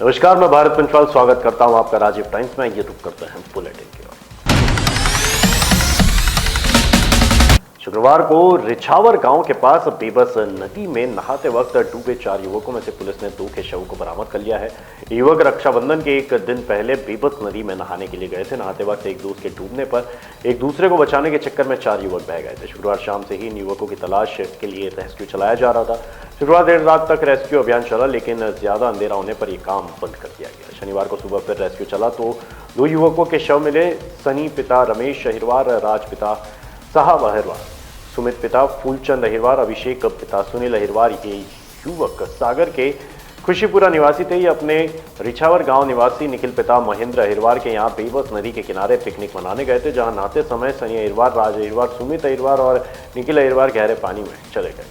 नमस्कार, मैं भारत पंचवाल स्वागत करता हूं आपका राजीव टाइम्स में। ये रुक करते हैं बुलेटिन की ओर। शुक्रवार को रिछावर गांव के पास बेबस नदी में नहाते वक्त डूबे 4 युवकों में से पुलिस ने 2 के शव को बरामद कर लिया है। युवक रक्षाबंधन के एक दिन पहले बेबस नदी में नहाने के लिए गए थे। नहाते वक्त एक दोस्त के डूबने पर एक दूसरे को बचाने के चक्कर में 4 युवक बह गए थे। शुक्रवार शाम से ही इन युवकों की तलाश के लिए रेस्क्यू चलाया जा रहा था। शुक्रवार देर रात तक रेस्क्यू अभियान चला, लेकिन ज्यादा अंधेरा होने पर यह काम बंद कर दिया गया। शनिवार को सुबह फिर रेस्क्यू चला तो 2 युवकों के शव मिले। सनी पिता रमेश अहिरवार, राज पिता साहब अहिरवार, सुमित पिता फूलचंद अहिरवार, अभिषेक पिता सुनील अहिरवार। ये युवक सागर के खुशीपुरा निवासी थे। ये अपने रिछावर गांव निवासी निखिल पिता महेंद्र अहिरवार के यहाँ बेबस नदी के किनारे पिकनिक मनाने गए थे, जहां नहाते समय सनी अहिरवार, राज अहिरवार, सुमित अहिरवार और निखिल अहिरवार गहरे पानी में चले गए।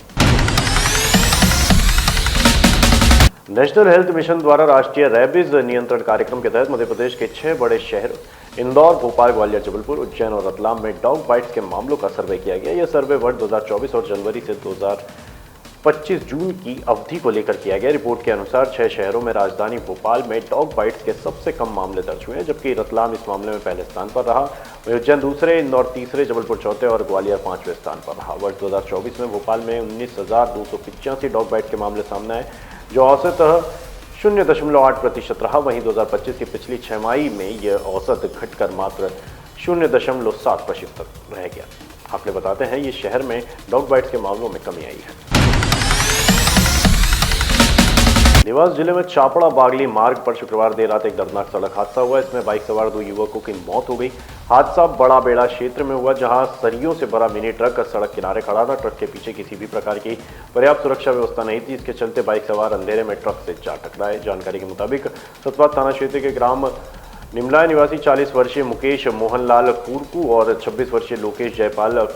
नेशनल हेल्थ मिशन द्वारा राष्ट्रीय रेबीज नियंत्रण कार्यक्रम के तहत मध्य प्रदेश के 6 बड़े शहरों इंदौर, भोपाल, ग्वालियर, जबलपुर, उज्जैन और रतलाम में डॉग बाइट्स के मामलों का सर्वे किया गया। यह सर्वे वर्ष 2024 और जनवरी से 2025 जून की अवधि को लेकर किया गया। रिपोर्ट के अनुसार 6 शहरों में राजधानी भोपाल में डॉग बाइट्स के सबसे कम मामले दर्ज हुए हैं, जबकि रतलाम इस मामले में पहले स्थान पर रहा। उज्जैन दूसरे, इंदौर तीसरे, जबलपुर चौथे और ग्वालियर 5वें स्थान पर रहा। वर्ष 2024 में भोपाल में 19,285 डॉग बाइट के मामले सामने आए, जो औसतः 0.8% रहा। वहीं 2025 की पिछली छमाही में यह औसत घटकर मात्र 0.7% रह गया। आपने बताते हैं ये शहर में डॉग बाइट्स के मामलों में कमी आई है। देवास जिले में चापड़ा बागली मार्ग पर शुक्रवार देर रात एक दर्दनाक सड़क हादसा हुआ। इसमें बाइक सवार 2 युवकों की मौत हो गई। हादसा बड़ा बेड़ा क्षेत्र में हुआ, जहां सरियों से भरा मिनी ट्रक सड़क किनारे खड़ा था। ट्रक के पीछे किसी भी प्रकार की पर्याप्त सुरक्षा व्यवस्था नहीं थी। इसके चलते बाइक सवार अंधेरे में ट्रक से जा टकराए। जानकारी के मुताबिक सतवा थाना क्षेत्र के ग्राम निमलाय निवासी 40 वर्षीय मुकेश मोहनलाल कुरकू और 26 वर्षीय लोकेश जयपाल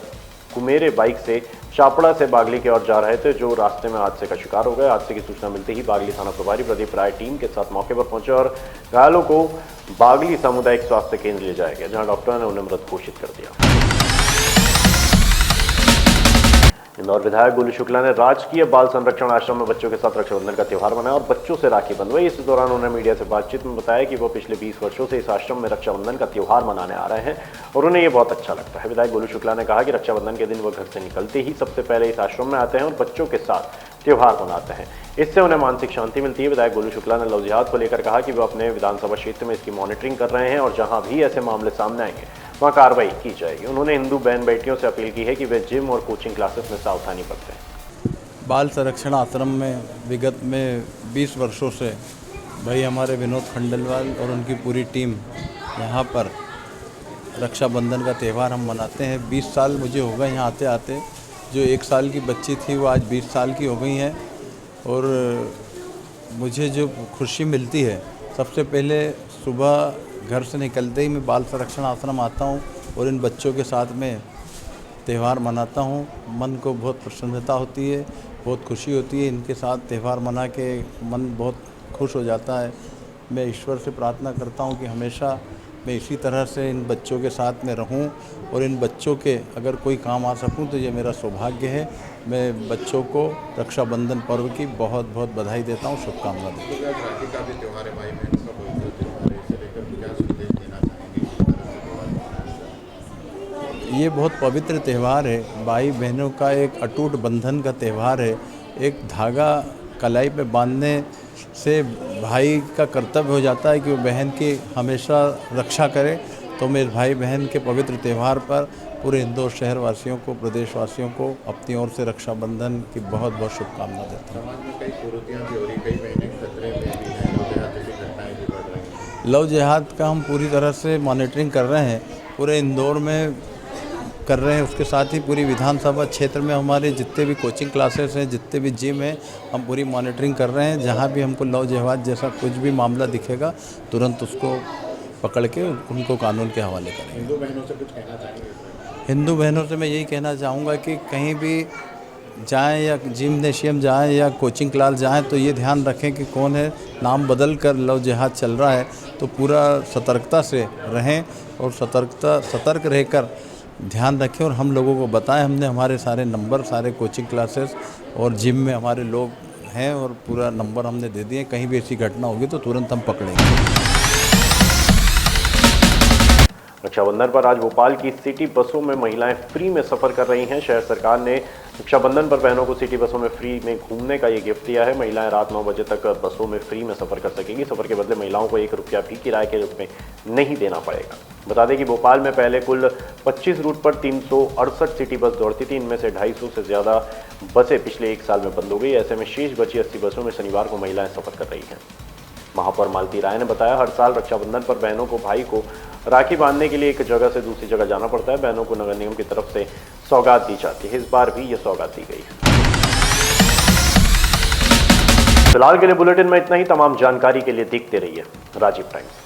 कुमेरे बाइक से चापड़ा से बागली की ओर जा रहे थे, जो रास्ते में हादसे का शिकार हो गए। हादसे की सूचना मिलते ही बागली थाना प्रभारी प्रदीप राय टीम के साथ मौके पर पहुंचे और घायलों को बागली सामुदायिक स्वास्थ्य केंद्र ले जाया गया, जहां डॉक्टरों ने उन्हें मृत घोषित कर दिया। इंदौर विधायक गोलू शुक्ला ने राजकीय बाल संरक्षण आश्रम में बच्चों के साथ रक्षाबंधन का त्योहार मनाया और बच्चों से राखी बंधवाई। इस दौरान उन्होंने मीडिया से बातचीत में बताया कि वो पिछले 20 वर्षों से इस आश्रम में रक्षाबंधन का त्योहार मनाने आ रहे हैं और उन्हें ये बहुत अच्छा लगता है। विधायक गोलू शुक्ला ने कहा कि रक्षाबंधन के दिन वो घर से निकलते ही सबसे पहले इस आश्रम में आते हैं और बच्चों के साथ त्योहार मनाते हैं। इससे उन्हें मानसिक शांति मिलती है। विधायक गोलू शुक्ला ने लव जिहाद को लेकर कहा कि वो अपने विधानसभा क्षेत्र में इसकी मॉनिटरिंग कर रहे हैं और जहां भी ऐसे मामले सामने आएंगे वहां कार्रवाई की जाएगी। उन्होंने हिंदू बहन बेटियों से अपील की है कि वे जिम और कोचिंग क्लासेस में सावधानी बरतें। बाल संरक्षण आश्रम में विगत में 20 वर्षों से भाई हमारे विनोद खंडेलवाल और उनकी पूरी टीम यहाँ पर रक्षाबंधन का त्यौहार हम मनाते हैं। 20 साल मुझे हो गए यहाँ आते आते। जो 1 साल की बच्ची थी वो आज 20 साल की हो गई हैं और मुझे जो खुशी मिलती है, सबसे पहले सुबह घर से निकलते ही मैं बाल संरक्षण आश्रम आता हूँ और इन बच्चों के साथ में त्यौहार मनाता हूँ। मन को बहुत प्रसन्नता होती है, बहुत खुशी होती है। इनके साथ त्यौहार मना के मन बहुत खुश हो जाता है। मैं ईश्वर से प्रार्थना करता हूँ कि हमेशा मैं इसी तरह से इन बच्चों के साथ में रहूं और इन बच्चों के अगर कोई काम आ सकूं तो ये मेरा सौभाग्य है। मैं बच्चों को रक्षाबंधन पर्व की बहुत बहुत बधाई देता हूं, शुभकामना देता हूं। ये बहुत पवित्र त्यौहार है। भाई बहनों का एक अटूट बंधन का त्यौहार है। एक धागा कलाई पे बांधने से भाई का कर्तव्य हो जाता है कि वो बहन की हमेशा रक्षा करे। तो मैं भाई बहन के पवित्र त्यौहार पर पूरे इंदौर शहर वासियों को, प्रदेशवासियों को अपनी ओर से रक्षाबंधन की बहुत बहुत शुभकामना देता हूँ। समाज में कई कुरीतियां भी हो रही, कई बहनें खतरे में भी हैं, लव जिहाद जैसी घटनाएं भी बढ़ रही हैं। लव जिहाद का हम पूरी तरह से मॉनिटरिंग कर रहे हैं, पूरे इंदौर में कर रहे हैं। उसके साथ ही पूरी विधानसभा क्षेत्र में हमारे जितने भी कोचिंग क्लासेस हैं, जितने भी जिम हैं, हम पूरी मॉनिटरिंग कर रहे हैं। जहाँ भी हमको लव जिहाद जैसा कुछ भी मामला दिखेगा तुरंत उसको पकड़ के उनको कानून के हवाले करेंगे। हिंदू बहनों से कुछ कहना चाहेंगे? हिंदू बहनों से मैं यही कहना चाहूँगा कि कहीं भी जाएं या जिम्नेशियम जाएं या कोचिंग क्लास जाएं तो ये ध्यान रखें कि कौन है, नाम बदल कर लव जिहाद चल रहा है, तो पूरा सतर्कता से रहें और सतर्क रहकर ध्यान रखें और हम लोगों को बताएं। हमने हमारे सारे नंबर, सारे कोचिंग क्लासेस और जिम में हमारे लोग हैं और पूरा नंबर हमने दे दिए। कहीं भी ऐसी घटना होगी तो तुरंत हम पकड़ेंगे। रक्षाबंधन पर आज भोपाल की सिटी बसों में महिलाएं फ्री में सफर कर रही हैं। शहर सरकार ने रक्षाबंधन पर बहनों को सिटी बसों में फ्री में घूमने का ये गिफ्ट दिया है। महिलाएं रात 9 बजे तक बसों में फ्री में सफर कर सकेंगी। सफर के बदले महिलाओं को 1 रुपया भी किराए के रूप में नहीं देना पड़ेगा। बता दें कि भोपाल में पहले कुल 25 रूट पर 368 सिटी बस दौड़ती थी। इनमें से 250 से ज्यादा बसें पिछले 1 साल में बंद हो गई। ऐसे में शेष बची 80 बसों में शनिवार को महिलाएं सफर कर रही हैं। महापौर मालती राय ने बताया, हर साल रक्षाबंधन पर बहनों को भाई को राखी बांधने के लिए एक जगह से दूसरी जगह जाना पड़ता है। बहनों को नगर निगम की तरफ से सौगात दी जाती है। इस बार भी ये सौगात दी गई है। फिलहाल के लिए बुलेटिन में इतना ही। तमाम जानकारी के लिए देखते रहिए राजीव टाइम्स।